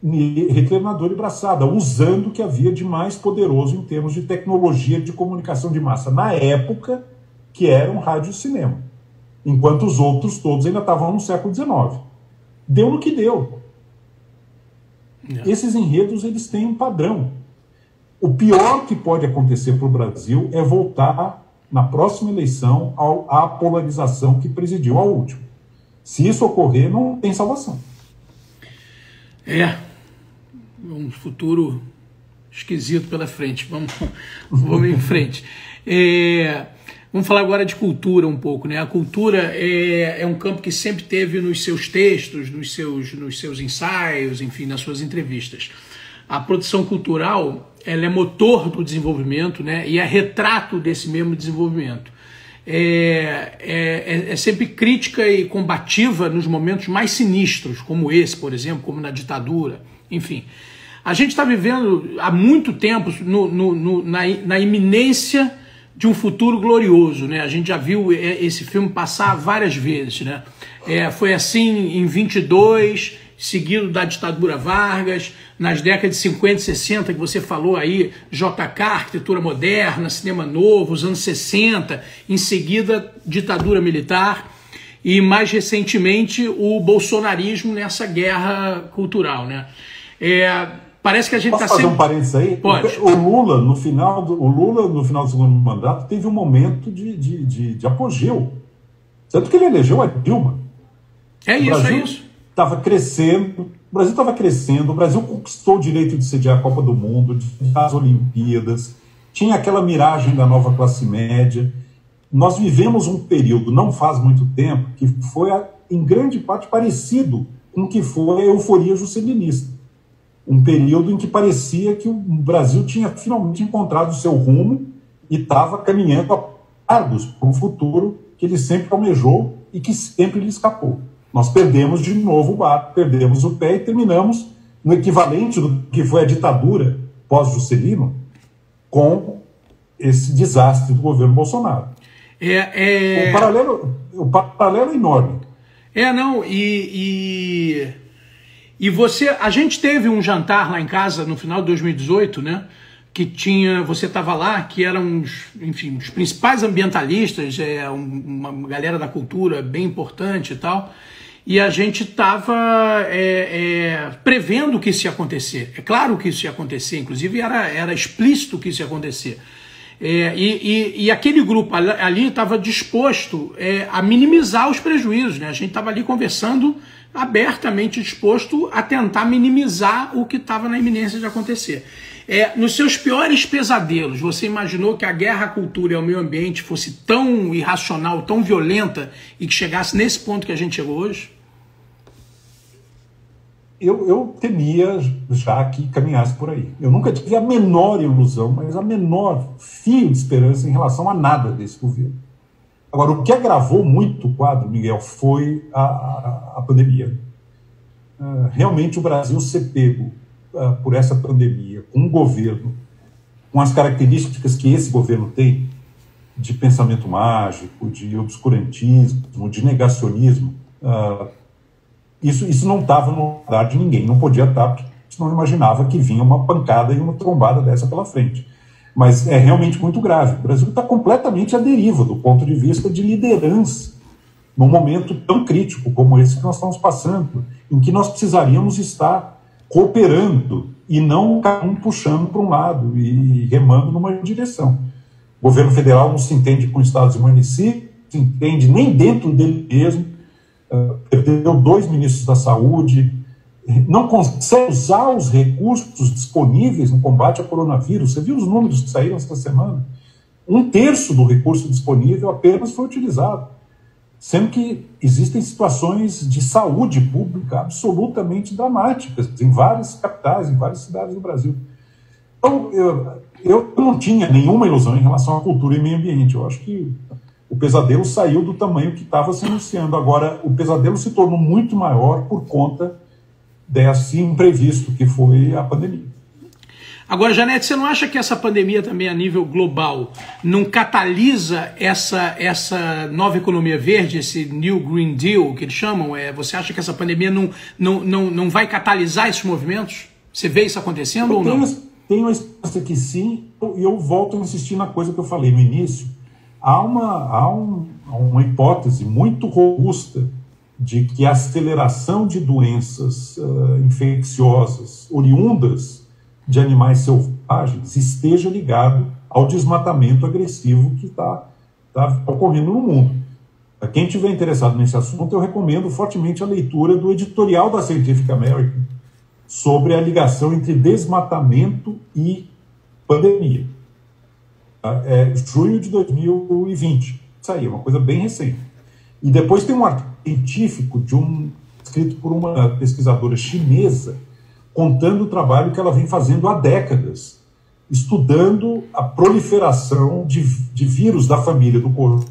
Hitler nadou de braçada, usando o que havia de mais poderoso em termos de tecnologia de comunicação de massa na época, que era um rádio e cinema, enquanto os outros todos ainda estavam no século XIX. Deu no que deu. Esses enredos, eles têm um padrão. O pior que pode acontecer para o Brasil é voltar na próxima eleição à polarização que presidiu a última. Se isso ocorrer, não tem salvação. É um futuro esquisito pela frente. Vamos em frente. Vamos falar agora de cultura um pouco, né? A cultura é um campo que sempre teve nos seus textos, nos seus ensaios, enfim, nas suas entrevistas. A produção cultural, ela é motor do desenvolvimento, né? E é retrato desse mesmo desenvolvimento. É sempre crítica e combativa nos momentos mais sinistros, como esse, por exemplo, como na ditadura, enfim. A gente está vivendo há muito tempo na iminência de um futuro glorioso, né? A gente já viu esse filme passar várias vezes, né? Foi assim em 22, seguido da ditadura Vargas, nas décadas de 50 e 60, que você falou aí, JK, arquitetura moderna, cinema novo, os anos 60, em seguida ditadura militar e mais recentemente o bolsonarismo nessa guerra cultural, né? Parece que a gente está sempre... Posso fazer um parênteses aí? Pode. O Lula, no final do segundo mandato, teve um momento de apogeu. Tanto que ele elegeu a Dilma. É isso. Estava crescendo, o Brasil estava crescendo, o Brasil conquistou o direito de sediar a Copa do Mundo, de as Olimpíadas, tinha aquela miragem da nova classe média. Nós vivemos um período, não faz muito tempo, que foi, em grande parte, parecido com o que foi a euforia juscelinista. Um período em que parecia que o Brasil tinha finalmente encontrado o seu rumo e estava caminhando a passos para um futuro que ele sempre almejou e que sempre lhe escapou. Nós perdemos de novo o barco, perdemos o pé e terminamos no equivalente do que foi a ditadura pós-Juscelino com esse desastre do governo Bolsonaro. O paralelo é enorme. A gente teve um jantar lá em casa no final de 2018, né? Que você estava lá, que eram os principais ambientalistas, uma galera da cultura bem importante e tal, e a gente estava prevendo que isso ia acontecer. É claro que isso ia acontecer, inclusive era explícito que isso ia acontecer. E aquele grupo ali estava disposto a minimizar os prejuízos, né? A gente estava ali conversando abertamente, disposto a tentar minimizar o que estava na iminência de acontecer. Nos seus piores pesadelos, você imaginou que a guerra à cultura e ao meio ambiente fosse tão irracional, tão violenta e que chegasse nesse ponto que a gente chegou hoje? Eu temia já que caminhasse por aí. Eu nunca tive a menor ilusão, mas a menor fio de esperança em relação a nada desse governo. Agora, o que agravou muito o quadro, Miguel, foi a pandemia. Realmente o Brasil ser pego por essa pandemia, com um governo, com as características que esse governo tem, de pensamento mágico, de obscurantismo, de negacionismo, isso não estava no radar de ninguém, não podia estar, porque não imaginava que vinha uma pancada e uma trombada dessa pela frente. Mas é realmente muito grave. O Brasil está completamente à deriva do ponto de vista de liderança, num momento tão crítico como esse que nós estamos passando, em que nós precisaríamos estar cooperando e não cada um puxando para um lado e remando numa direção. O governo federal não se entende com estados e municípios, não se entende nem dentro dele mesmo, perdeu 2 ministros da saúde, não consegue usar os recursos disponíveis no combate ao coronavírus. Você viu os números que saíram esta semana? 1/3 do recurso disponível apenas foi utilizado, sendo que existem situações de saúde pública absolutamente dramáticas em várias capitais, em várias cidades do Brasil. Então, eu não tinha nenhuma ilusão em relação à cultura e meio ambiente. Eu acho que o pesadelo saiu do tamanho que estava se anunciando. Agora, o pesadelo se tornou muito maior por conta desse imprevisto que foi a pandemia. Agora, Janete, você não acha que essa pandemia também a nível global não catalisa essa nova economia verde, esse New Green Deal que eles chamam? Você acha que essa pandemia não vai catalisar esses movimentos? Você vê isso acontecendo ou não? Tenho a esperança que sim, e eu volto a insistir na coisa que eu falei no início. Há uma hipótese muito robusta de que a aceleração de doenças infecciosas oriundas de animais selvagens esteja ligado ao desmatamento agressivo que está ocorrendo no mundo. Para quem estiver interessado nesse assunto, eu recomendo fortemente a leitura do editorial da Scientific American sobre a ligação entre desmatamento e pandemia. Junho de 2020. Isso aí, é uma coisa bem recente. E depois tem um artigo científico escrito por uma pesquisadora chinesa contando o trabalho que ela vem fazendo há décadas, estudando a proliferação de vírus da família do corona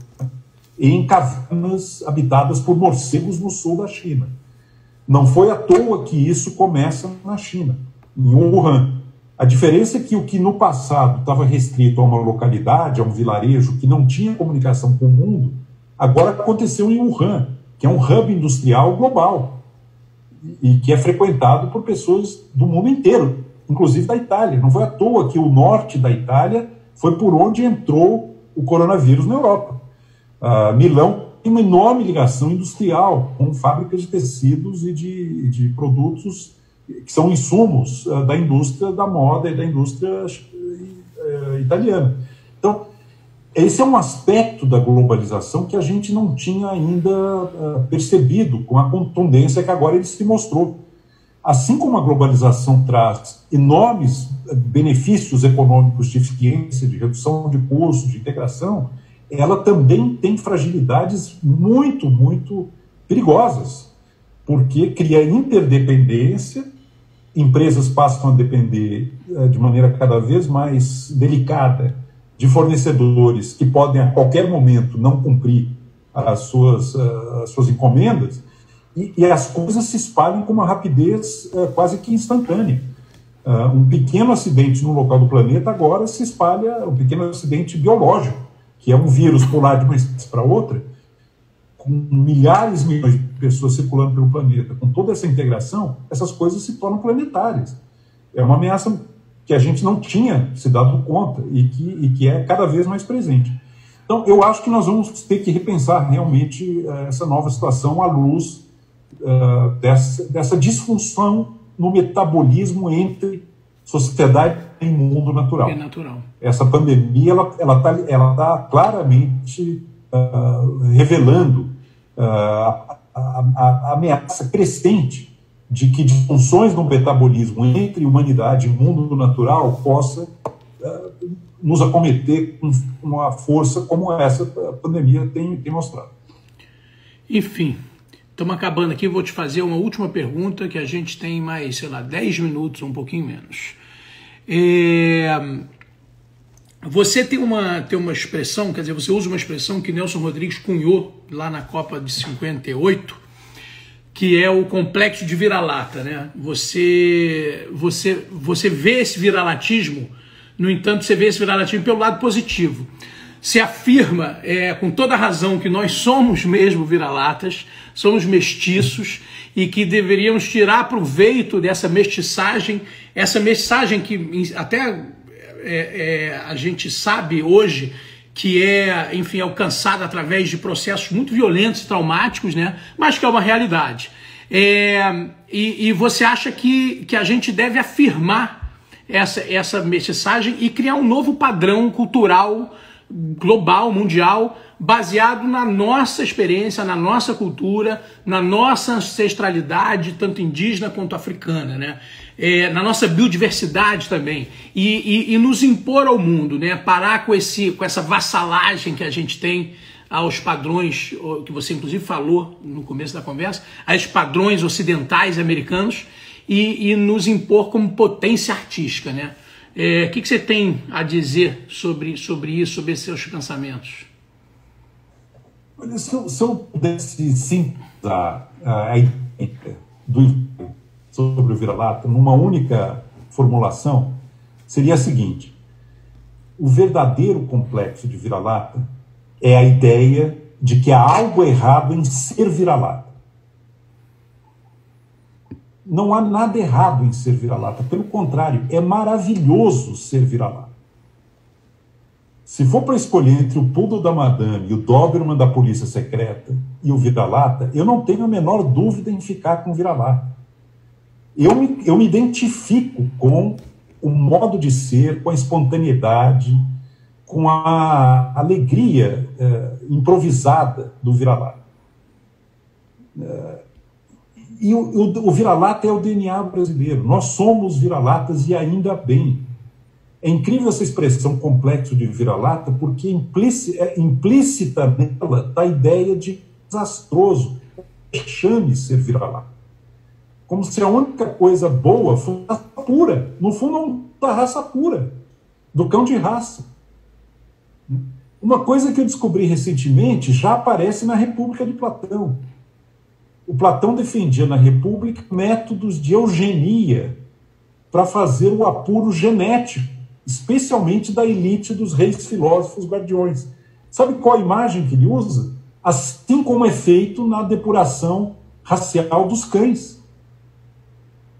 em cavernas habitadas por morcegos no sul da China. Não foi à toa que isso começa na China, em Wuhan. A diferença é que o que no passado estava restrito a uma localidade, a um vilarejo, que não tinha comunicação com o mundo, agora aconteceu em Wuhan, que é um hub industrial global e que é frequentado por pessoas do mundo inteiro, inclusive da Itália. Não foi à toa que o norte da Itália foi por onde entrou o coronavírus na Europa. Milão tem uma enorme ligação industrial com fábricas de tecidos e de produtos que são insumos da indústria da moda e da indústria italiana. Então, esse é um aspecto da globalização que a gente não tinha ainda percebido com a contundência que agora ele se mostrou. Assim como a globalização traz enormes benefícios econômicos de eficiência, de redução de custos, de integração, ela também tem fragilidades muito, muito perigosas, porque cria interdependência, empresas passam a depender de maneira cada vez mais delicada de fornecedores que podem a qualquer momento não cumprir as suas encomendas, e as coisas se espalham com uma rapidez quase que instantânea. Um pequeno acidente no local do planeta agora se espalha, um pequeno acidente biológico, que é um vírus pular de uma espécie para outra, com milhares, milhões de pessoas circulando pelo planeta, com toda essa integração, essas coisas se tornam planetárias. É uma ameaça que a gente não tinha se dado conta e que é cada vez mais presente. Então, eu acho que nós vamos ter que repensar realmente essa nova situação à luz dessa disfunção no metabolismo entre sociedade e mundo natural. É natural. Essa pandemia ela tá claramente revelando a ameaça crescente de que disfunções no metabolismo entre humanidade e mundo natural possa nos acometer com uma força como essa pandemia tem mostrado. Enfim, estamos acabando aqui, vou te fazer uma última pergunta, que a gente tem mais, 10 minutos, um pouquinho menos. Você tem uma expressão, quer dizer, você usa uma expressão que Nelson Rodrigues cunhou lá na Copa de 58, que é o complexo de vira-lata, né? Você vê esse viralatismo, no entanto, você vê esse viralatismo pelo lado positivo. Se afirma com toda razão que nós somos mesmo vira-latas, somos mestiços e que deveríamos tirar proveito dessa mestiçagem, essa mestiçagem que até a gente sabe hoje que enfim, alcançada através de processos muito violentos e traumáticos, né? Mas que é uma realidade. E você acha que a gente deve afirmar essa mestiçagem e criar um novo padrão cultural global, mundial, baseado na nossa experiência, na nossa cultura, na nossa ancestralidade, tanto indígena quanto africana, né? Na nossa biodiversidade também, e nos impor ao mundo, né? Parar com essa vassalagem que a gente tem aos padrões, que você inclusive falou no começo da conversa, aos padrões ocidentais americanos, e nos impor como potência artística, né? O que você tem a dizer sobre isso, sobre esses seus pensamentos? Se eu pudesse sintetizar a ideia do sobre o vira-lata, numa única formulação, seria a seguinte: o verdadeiro complexo de vira-lata é a ideia de que há algo errado em ser vira-lata. Não há nada errado em ser vira-lata, pelo contrário, é maravilhoso ser vira-lata. Se for para escolher entre o Poodle da Madame e o Doberman da Polícia Secreta e o vira-lata, eu não tenho a menor dúvida em ficar com o vira-lata. Eu me identifico com o modo de ser, com a espontaneidade, com a alegria improvisada do vira-lata. E o vira-lata é o DNA brasileiro. Nós somos vira-latas e ainda bem. É incrível essa expressão complexo de vira-lata, porque implícita nela está a ideia de desastroso. Chame ser vira-lata. Como se a única coisa boa fosse a raça pura. No fundo, é da raça pura, do cão de raça. Uma coisa que eu descobri recentemente já aparece na República de Platão. O Platão defendia na República métodos de eugenia para fazer o apuro genético, especialmente da elite dos reis filósofos guardiões. Sabe qual a imagem que ele usa? Assim como é feito na depuração racial dos cães.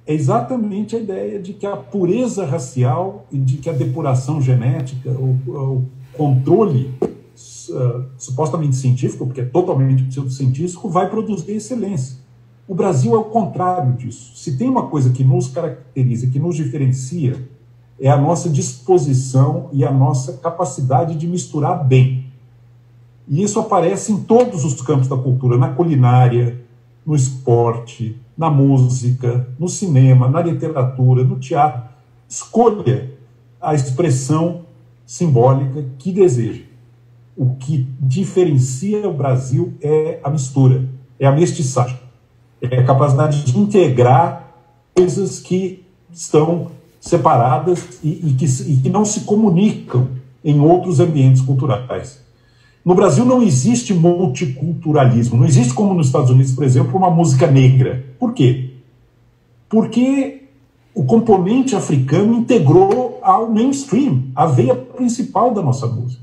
É exatamente a ideia de que a pureza racial e de que a depuração genética, o controle supostamente científico, porque é totalmente pseudocientífico, vai produzir excelência. O Brasil é o contrário disso. Se tem uma coisa que nos caracteriza, que nos diferencia, é a nossa disposição e a nossa capacidade de misturar bem. E isso aparece em todos os campos da cultura, na culinária, no esporte, na música, no cinema, na literatura, no teatro. Escolha a expressão simbólica que deseja. O que diferencia o Brasil é a mistura, é a mestiçagem, é a capacidade de integrar coisas que estão separadas e que não se comunicam em outros ambientes culturais. No Brasil não existe multiculturalismo, não existe como nos Estados Unidos, por exemplo, uma música negra. Por quê? Porque o componente africano integrou ao mainstream, a veia principal da nossa música.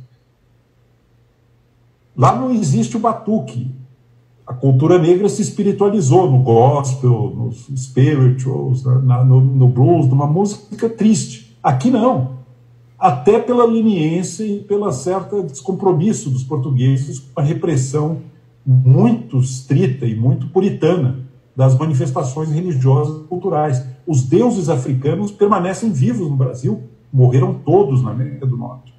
Lá não existe o batuque. A cultura negra se espiritualizou no gospel, nos spirituals, no blues, numa música triste. Aqui não. Até pela leniência e pela certa descompromisso dos portugueses com a repressão muito estrita e muito puritana das manifestações religiosas e culturais. Os deuses africanos permanecem vivos no Brasil, morreram todos na América do Norte.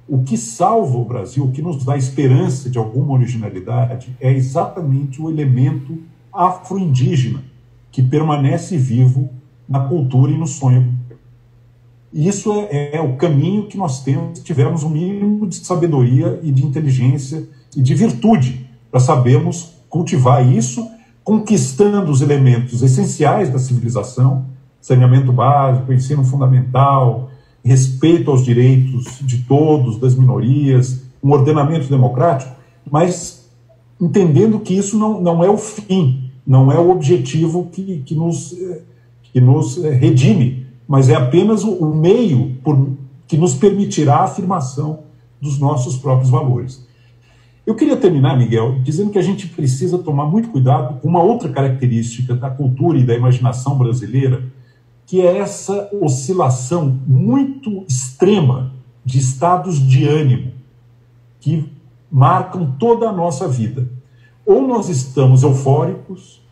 O que salva o Brasil, o que nos dá esperança de alguma originalidade, é exatamente o elemento afro-indígena, que permanece vivo na cultura e no sonho. E isso é o caminho que nós temos, se tivermos um mínimo de sabedoria e de inteligência e de virtude, para sabermos cultivar isso, conquistando os elementos essenciais da civilização, saneamento básico, ensino fundamental, respeito aos direitos de todos, das minorias, um ordenamento democrático, mas entendendo que isso não é o fim, não é o objetivo que nos redime, mas é apenas o meio que nos permitirá a afirmação dos nossos próprios valores. Eu queria terminar, Miguel, dizendo que a gente precisa tomar muito cuidado com uma outra característica da cultura e da imaginação brasileira, que é essa oscilação muito extrema de estados de ânimo que marcam toda a nossa vida. Ou nós estamos eufóricos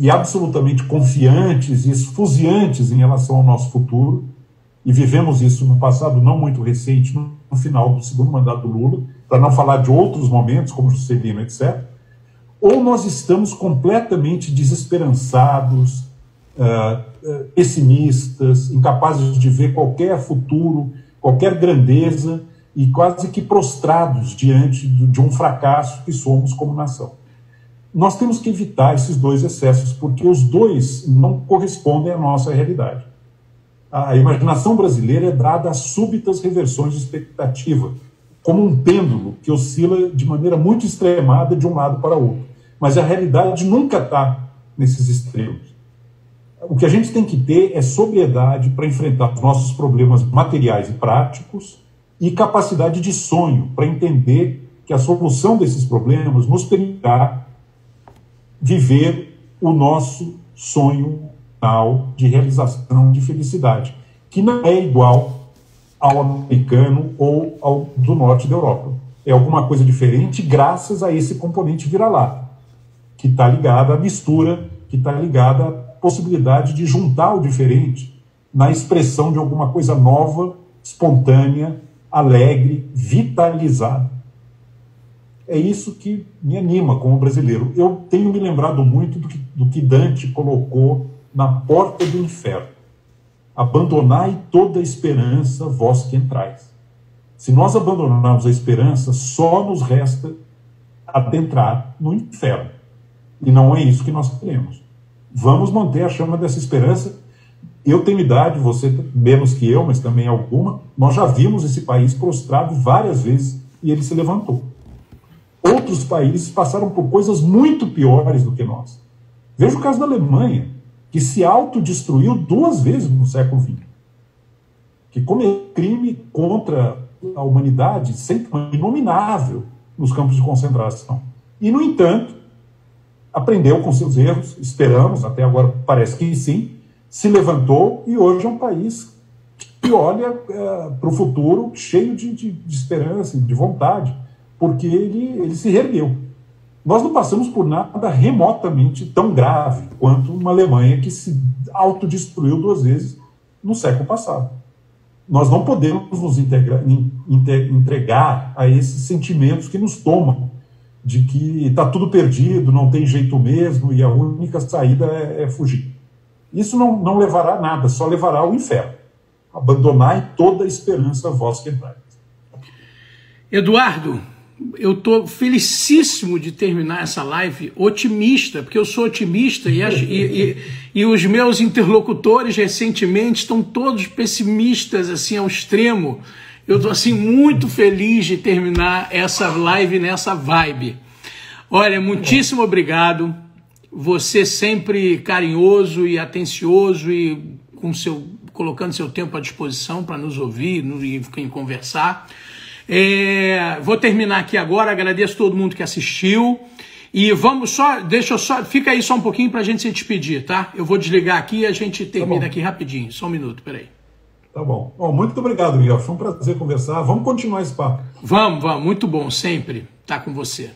e absolutamente confiantes e esfuziantes em relação ao nosso futuro, e vivemos isso no passado não muito recente, no final do segundo mandato do Lula, para não falar de outros momentos, como Juscelino, etc. Ou nós estamos completamente desesperançados, pessimistas, incapazes de ver qualquer futuro, qualquer grandeza, e quase que prostrados diante de um fracasso que somos como nação. Nós temos que evitar esses dois excessos, porque os dois não correspondem à nossa realidade. A imaginação brasileira é dada a súbitas reversões de expectativa, como um pêndulo que oscila de maneira muito extremada de um lado para o outro. Mas a realidade nunca está nesses extremos. O que a gente tem que ter é sobriedade para enfrentar os nossos problemas materiais e práticos e capacidade de sonho para entender que a solução desses problemas nos permitirá viver o nosso sonho final de realização, de felicidade, que não é igual ao americano ou ao do norte da Europa. É alguma coisa diferente graças a esse componente vira-lata, que está ligado à mistura, que está ligado à possibilidade de juntar o diferente na expressão de alguma coisa nova, espontânea, alegre, vitalizada. É isso que me anima como brasileiro. Eu tenho me lembrado muito do que Dante colocou na porta do inferno. Abandonai toda a esperança, vós que entrais. Se nós abandonarmos a esperança, só nos resta adentrar no inferno. E não é isso que nós queremos. Vamos manter a chama dessa esperança. Eu tenho idade, você menos que eu, mas também alguma. Nós já vimos esse país prostrado várias vezes e ele se levantou. Outros países passaram por coisas muito piores do que nós. Veja o caso da Alemanha, que se autodestruiu 2 vezes no século XX. Que cometeu crime contra a humanidade inominável nos campos de concentração. E, no entanto, aprendeu com seus erros, esperamos, até agora parece que sim, se levantou e hoje é um país que olha para o futuro cheio de esperança, de vontade, porque ele se reergueu. Nós não passamos por nada remotamente tão grave quanto uma Alemanha que se autodestruiu 2 vezes no século passado. Nós não podemos nos entregar a esses sentimentos que nos tomam, de que está tudo perdido, não tem jeito mesmo e a única saída é fugir. Isso não levará a nada, só levará ao inferno. Abandonai toda a esperança, vós que entrais. Eduardo, eu estou felicíssimo de terminar essa live otimista, porque eu sou otimista e os meus interlocutores recentemente estão todos pessimistas assim ao extremo. Eu estou assim muito feliz de terminar essa live nessa vibe. Olha, muitíssimo obrigado. Você sempre carinhoso e atencioso e colocando seu tempo à disposição para nos ouvir e conversar. Vou terminar aqui agora, agradeço todo mundo que assistiu e fica aí só um pouquinho para a gente se despedir, tá? Eu vou desligar aqui e a gente termina aqui rapidinho, só um minuto, peraí. Tá bom. Muito obrigado, Miguel, foi um prazer conversar, vamos continuar esse papo. Vamos, muito bom, sempre estar com você.